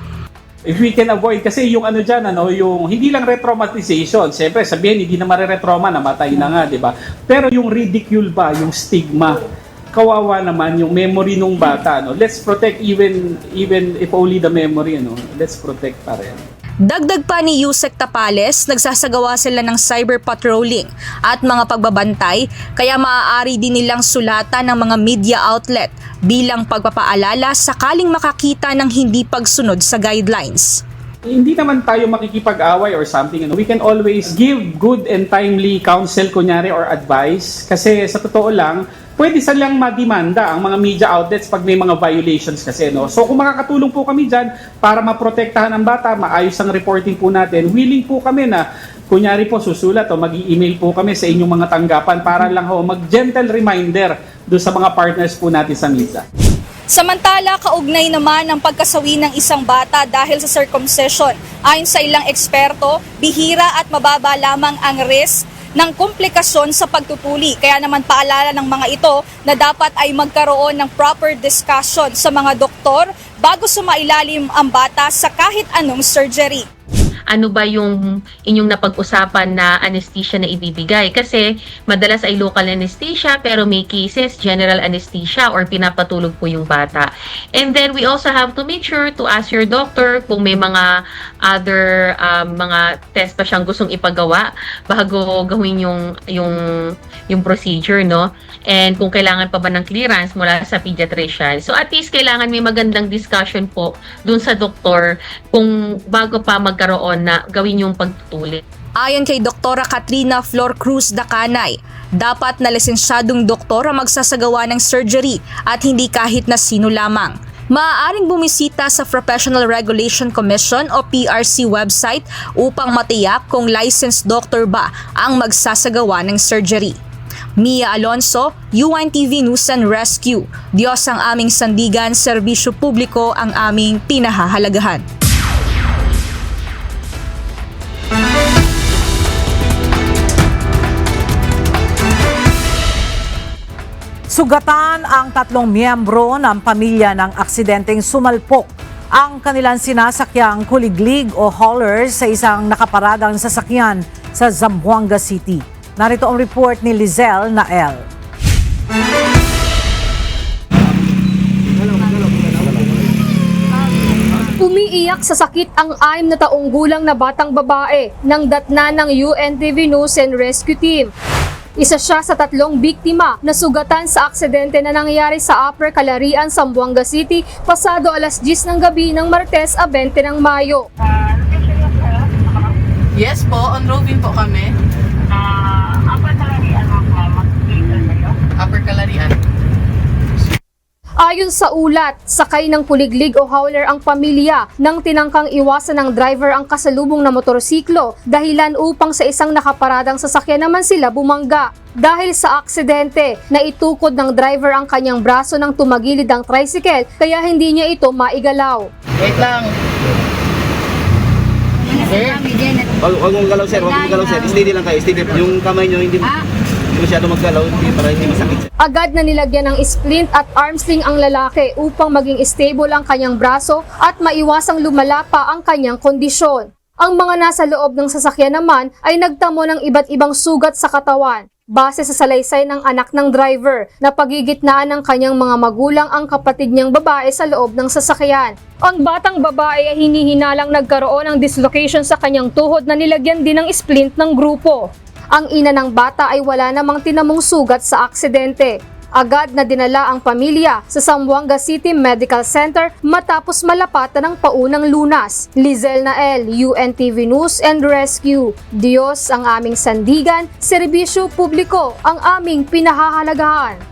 If we can avoid, kasi yung ano dyan, yung hindi lang retraumatization, siyempre sabihin hindi na mariretrauma, namatay na nga, di ba? Pero yung ridicule ba, yung stigma, kawawa naman yung memory ng bata. Let's protect even if only the memory. Let's protect pa rin. Dagdag pa ni Yusek Tapales, nagsasagawa sila ng cyber patrolling at mga pagbabantay kaya maaari din nilang sulatan ng mga media outlet bilang pagpapaalala sakaling makakita ng hindi pagsunod sa guidelines. Hindi naman tayo makikipag-away or something. We can always give good and timely counsel, kunyari, or advice. Kasi sa totoo lang, pwede silang madimanda ang mga media outlets pag may mga violations kasi. So kung makakatulong po kami dyan para maprotektahan ang bata, maayos ang reporting po natin, willing po kami na, kunyari po susulat o mag-i-email po kami sa inyong mga tanggapan para lang mag-gentle reminder doon sa mga partners po natin sa media. Samantala, kaugnay naman ang pagkasawi ng isang bata dahil sa circumcision. Ayon sa ilang eksperto, bihira at mababa lamang ang risk ng komplikasyon sa pagtutuli. Kaya naman paalala ng mga ito na dapat ay magkaroon ng proper discussion sa mga doktor bago sumailalim ang bata sa kahit anong surgery. ano ba yung inyong napag-usapan na anesthesia na ibibigay. Kasi madalas ay local anesthesia pero may cases general anesthesia or pinapatulog po yung bata. And then we also have to make sure to ask your doctor kung may mga other mga test pa siyang gustong ipagawa bago gawin yung procedure, no? And kung kailangan pa ba ng clearance mula sa pediatrician. So at least kailangan may magandang discussion po dun sa doktor kung bago pa magkaroon na gawin yung pagtutulit. Ayon kay Doktora Katrina Flor Cruz Dacanay, dapat na lisensyadong doktor ang magsasagawa ng surgery at hindi kahit na sino lamang. Maaaring bumisita sa Professional Regulation Commission o PRC website upang matiyak kung licensed doctor ba ang magsasagawa ng surgery. Mia Alonso, UNTV News and Rescue. Diyos ang aming sandigan, serbisyo publiko ang aming pinahahalagahan. Sugatan ang 3 miyembro ng pamilya ng aksidenteng sumalpok ang kanilang sinasakyang kuliglig o haulers sa isang nakaparadang sasakyan sa Zamboanga City. Narito ang report ni Lizelle Nael. Umiiyak sa sakit ang 6 na taong gulang na batang babae nang datna ng UNTV News and Rescue Team. Isa siya sa 3 biktima na sugatan sa aksidente na nangyari sa Upper Calarian, Zamboanga City pasado alas 10 ng gabi ng Martes, 20 ng Mayo. Yes po, on Robin po kami. Upper Calarian. Ayon sa ulat, sakay ng kuliglig o hauler ang pamilya nang tinangkang iwasan ng driver ang kasalubong na motorsiklo dahilan upang sa isang nakaparadang sasakyan naman sila bumangga. Dahil sa aksidente, naitukod ng driver ang kanyang braso nang tumagilid ang tricycle kaya hindi niya ito maigalaw. Wait lang. Sir? Huwag mong galaw, sir. Huwag mong galaw, sir. Steady lang kayo. Steady. Yung kamay nyo, hindi masyado maggalaw para hindi masakit. Agad na nilagyan ng splint at arm sling ang lalaki upang maging stable ang kanyang braso at maiwasang lumala pa ang kanyang kondisyon. Ang mga nasa loob ng sasakyan naman ay nagtamo ng iba't ibang sugat sa katawan. Base sa salaysay ng anak ng driver na pagigitnaan ng kanyang mga magulang ang kapatid niyang babae sa loob ng sasakyan. Ang batang babae ay hinihinalang nagkaroon ng dislocation sa kanyang tuhod na nilagyan din ng splint ng grupo. Ang ina ng bata ay wala namang tinamong sugat sa aksidente. Agad na dinala ang pamilya sa Zamboanga City Medical Center matapos malapatan ng paunang lunas. Lizelle Nael, UNTV News and Rescue. Diyos ang aming sandigan, serbisyo publiko ang aming pinahahalagahan.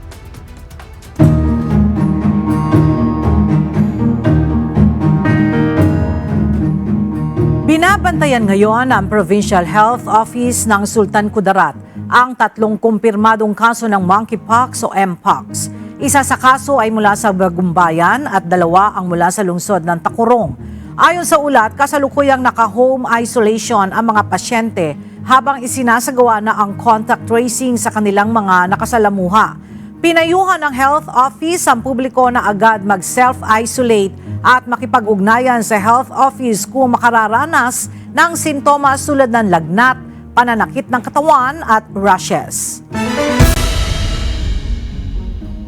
Binabantayan ngayon ng Provincial Health Office ng Sultan Kudarat ang 3 kumpirmadong kaso ng monkeypox o mpox. Isa sa kaso ay mula sa Bagumbayan at 2 ang mula sa lungsod ng Tacurong. Ayon sa ulat, kasalukuyang naka-home isolation ang mga pasyente habang isinasagawa na ang contact tracing sa kanilang mga nakasalamuha. Pinayuhan ng health office ang publiko na agad mag-self-isolate at makipag-ugnayan sa health office kung makararanas ng sintomas tulad ng lagnat, pananakit ng katawan at rashes.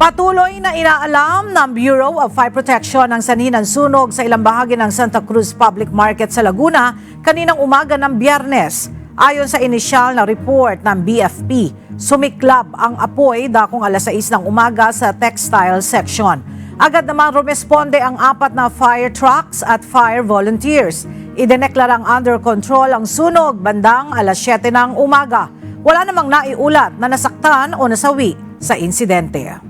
Patuloy na inaalam ng Bureau of Fire Protection ang sanhi ng sunog sa ilang bahagi ng Santa Cruz Public Market sa Laguna kaninang umaga ng Biyernes. Ayon sa inisyal na report ng BFP, sumiklab ang apoy dakong alas 6 ng umaga sa textile section. Agad naman rumesponde ang 4 na fire trucks at fire volunteers. Idineklarang under control ang sunog bandang alas 7 ng umaga. Wala namang naiulat na nasaktan o nasawi sa insidente.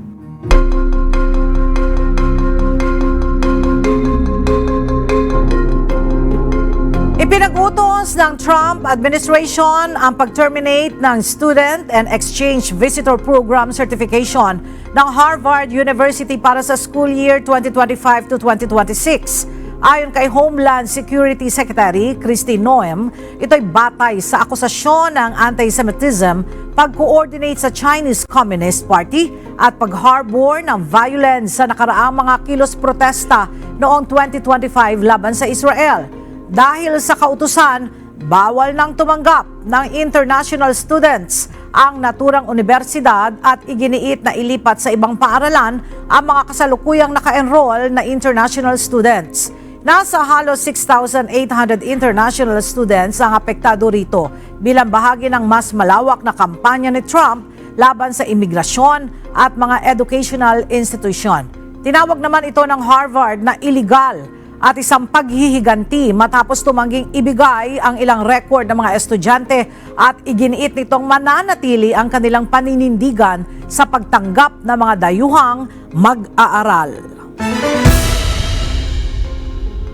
Ipinag-utos ng Trump administration ang pag-terminate ng Student and Exchange Visitor Program certification ng Harvard University para sa school year 2025 to 2026. Ayon kay Homeland Security Secretary Kristi Noem, ito'y batay sa akusasyon ng anti-Semitism, pag-coordinate sa Chinese Communist Party at pag-harbor ng violence sa nakaraang mga kilos protesta noong 2025 laban sa Israel. Dahil sa kautusan, bawal nang tumanggap ng international students ang naturang universidad at iginiit na ilipat sa ibang paaralan ang mga kasalukuyang naka-enroll na international students. Nasa halos 6,800 international students ang apektado rito bilang bahagi ng mas malawak na kampanya ni Trump laban sa imigrasyon at mga educational institution. Tinawag naman ito ng Harvard na illegal at isang paghihiganti matapos tumangging ibigay ang ilang record ng mga estudyante at iginiit nitong mananatili ang kanilang paninindigan sa pagtanggap ng mga dayuhang mag-aaral.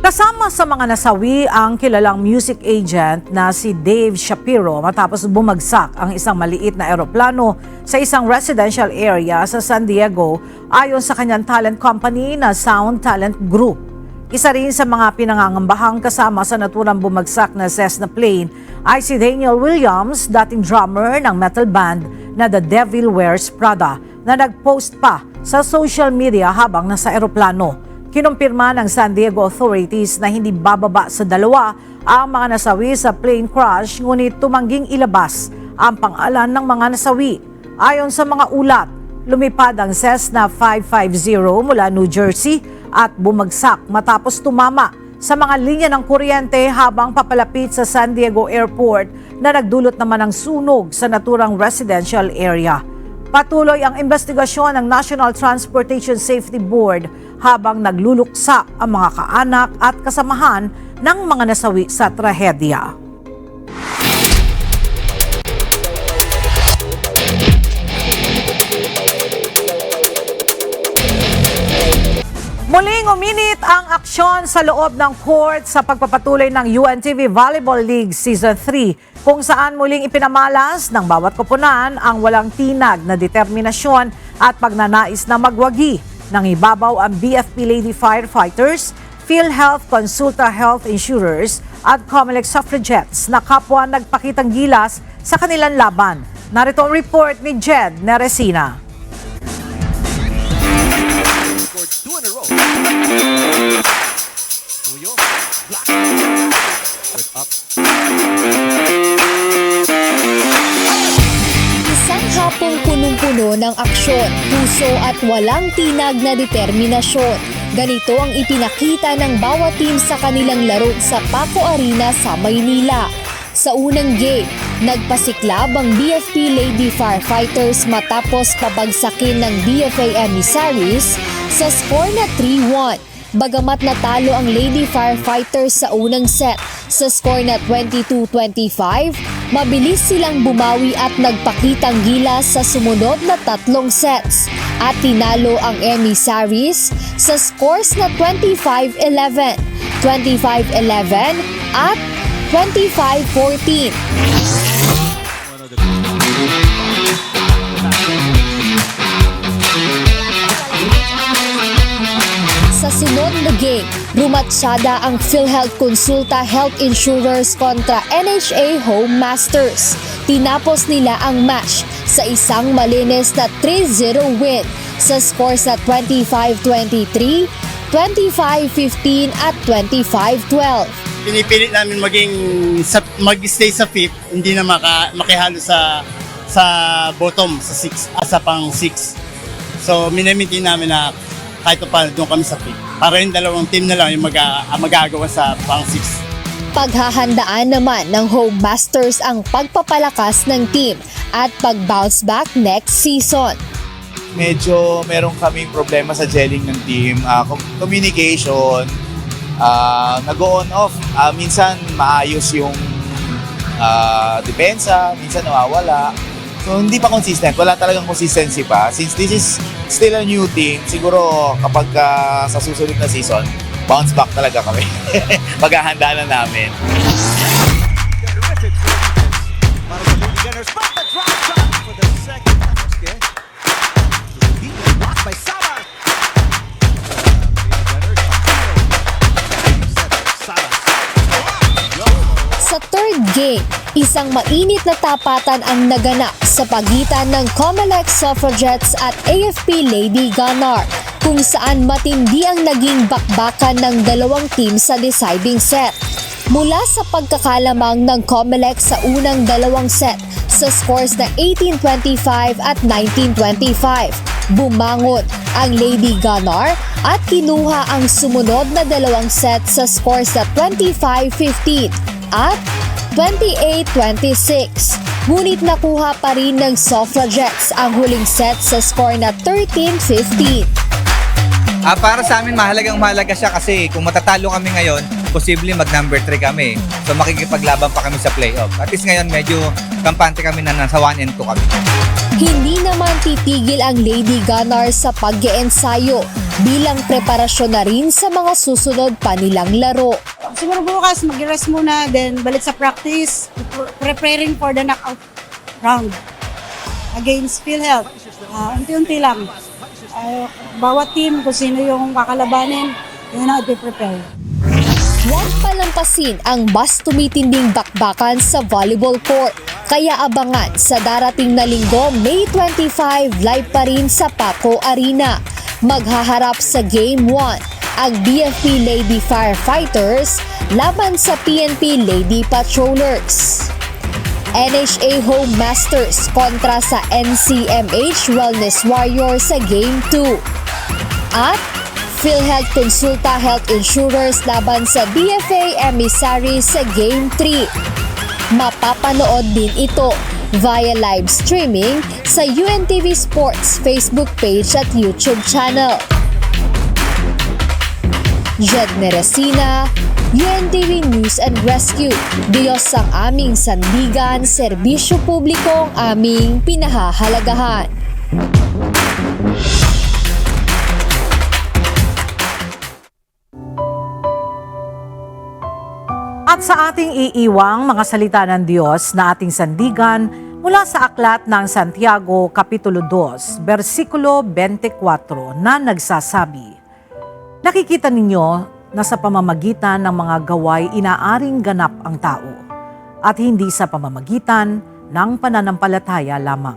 Kasama sa mga nasawi ang kilalang music agent na si Dave Shapiro matapos bumagsak ang isang maliit na eroplano sa isang residential area sa San Diego ayon sa kanyang talent company na Sound Talent Group. Isa rin sa mga pinangangambahang kasama sa naturang bumagsak na Cessna plane ay si Daniel Williams, dating drummer ng metal band na The Devil Wears Prada, na nagpost pa sa social media habang nasa eroplano. Kinumpirma ng San Diego authorities na hindi bababa sa 2 ang mga nasawi sa plane crash, ngunit tumangging ilabas ang pangalan ng mga nasawi. Ayon sa mga ulat, lumipad ang Cessna 550 mula New Jersey at bumagsak matapos tumama sa mga linya ng kuryente habang papalapit sa San Diego Airport na nagdulot naman ng sunog sa naturang residential area. Patuloy ang investigasyon ng National Transportation Safety Board habang nagluluksa ang mga kaanak at kasamahan ng mga nasawi sa trahedya. Muling uminit ang aksyon sa loob ng court sa pagpapatuloy ng UNTV Volleyball League Season 3 kung saan muling ipinamalas ng bawat koponan ang walang tinag na determinasyon at pagnanais na magwagi nang ibabaw ang BFP Lady Firefighters, PhilHealth Consulta Health Insurers at Comelec Suffragettes na kapwa nagpakitang gilas sa kanilang laban. Narito ang report ni Jed Neresina. Isang hapong punong-puno ng aksyon, puso at walang tinag na determinasyon. Ganito ang ipinakita ng bawat team sa kanilang laro sa Paco Arena sa Maynila. Sa unang game, nagpasiklab ang BFP Lady Firefighters matapos pabagsakin ng BFA Emissaries sa score na 3-1. Bagamat natalo ang Lady Firefighters sa unang set sa score na 22-25, mabilis silang bumawi at nagpakitang gilas sa sumunod na 3 sets at tinalo ang Emissaries sa scores na 25-11, 25-11 at 25-14. Sa sunod na game, rumatsada ang PhilHealth Consulta Health Insurers kontra NHA Home Masters. Tinapos nila ang match sa isang malinis na 3-0 win sa scores na 25-23, 25-15 at 25-12. Pinipilit namin mag-stay sa fifth, hindi na makihalo sa bottom, sa pang 6. So, minimitin namin na kahit pa doon kami sa fifth. Para yung dalawang team na lang yung magagawa sa pang 6. Paghahandaan naman ng Home Masters ang pagpapalakas ng team at pag-bounce back next season. Medyo meron kaming problema sa gelling ng team, communication, nag-on off. Minsan maayos yung depensa, minsan nawawala. So hindi pa consistent, wala talagang consistency pa. Since this is still a new team, siguro kapag sa susunod na season, bounce back talaga kami. Paghahandaan na namin. Sa third game, isang mainit na tapatan ang naganap sa pagitan ng Comelec Suffragettes at AFP Lady Gunnar, kung saan matindi ang naging bakbakan ng dalawang team sa deciding set. Mula sa pagkakalamang ng COMELEC sa unang dalawang set sa scores na 18-25 at 19-25, bumangon ang Lady Gunnar at kinuha ang sumunod na dalawang set sa scores na 25-15 at 28-26. Ngunit nakuha pa rin ng Suffragettes ang huling set sa score na 13-15. Para sa amin, mahalaga siya kasi kung matatalo kami ngayon, posible mag number 3 kami. So makikipaglaban pa kami sa playoff. At least ngayon, medyo kampante kami na nasa 1 and 2 kami. Hindi naman titigil ang Lady Gunnar sa pag-iensayo bilang preparasyon na rin sa mga susunod pa nilang laro. Siguro bukas mag-rest muna, then balik sa practice, preparing for the knockout round against PhilHealth. Unti-unti lang. Bawat team, kung sino yung kakalabanin, yun na i-prepare. Huwag palampasin ang mas tumitinding bakbakan sa volleyball court. Kaya abangan sa darating na linggo, May 25, live pa rin sa Paco Arena. Maghaharap sa Game 1 ang BFP Lady Firefighters laban sa PNP Lady Patrollers. NHA Home Masters kontra sa NCMH Wellness Warriors sa Game 2. At PhilHealth Consulta Health Insurers laban sa BFA Emissaries sa Game 3. Mapapanood din ito via live streaming sa UNTV Sports Facebook page at YouTube channel. Jed Meresina, UNTV News and Rescue. Diyos ang aming sandigan, serbisyo publiko ang aming pinahahalagahan. At sa ating iiwang mga salita ng Diyos na ating sandigan mula sa aklat ng Santiago Kapitulo 2, versikulo 24 na nagsasabi, nakikita ninyo na sa pamamagitan ng mga gaway inaaring ganap ang tao at hindi sa pamamagitan ng pananampalataya lamang.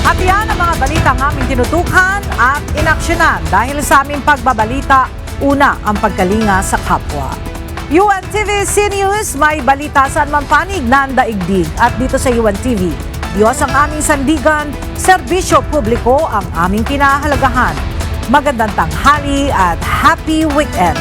At yan ang mga balitang aming tinutukan at inaksyonan dahil sa aming pagbabalita, una ang pagkalinga sa kapwa. UNTV News, may balita saan man panig ng daigdig at dito sa UNTV. Diyos ang aming sandigan, serbisyo publiko ang aming pinahahalagahan. Magandang tanghali at happy weekend!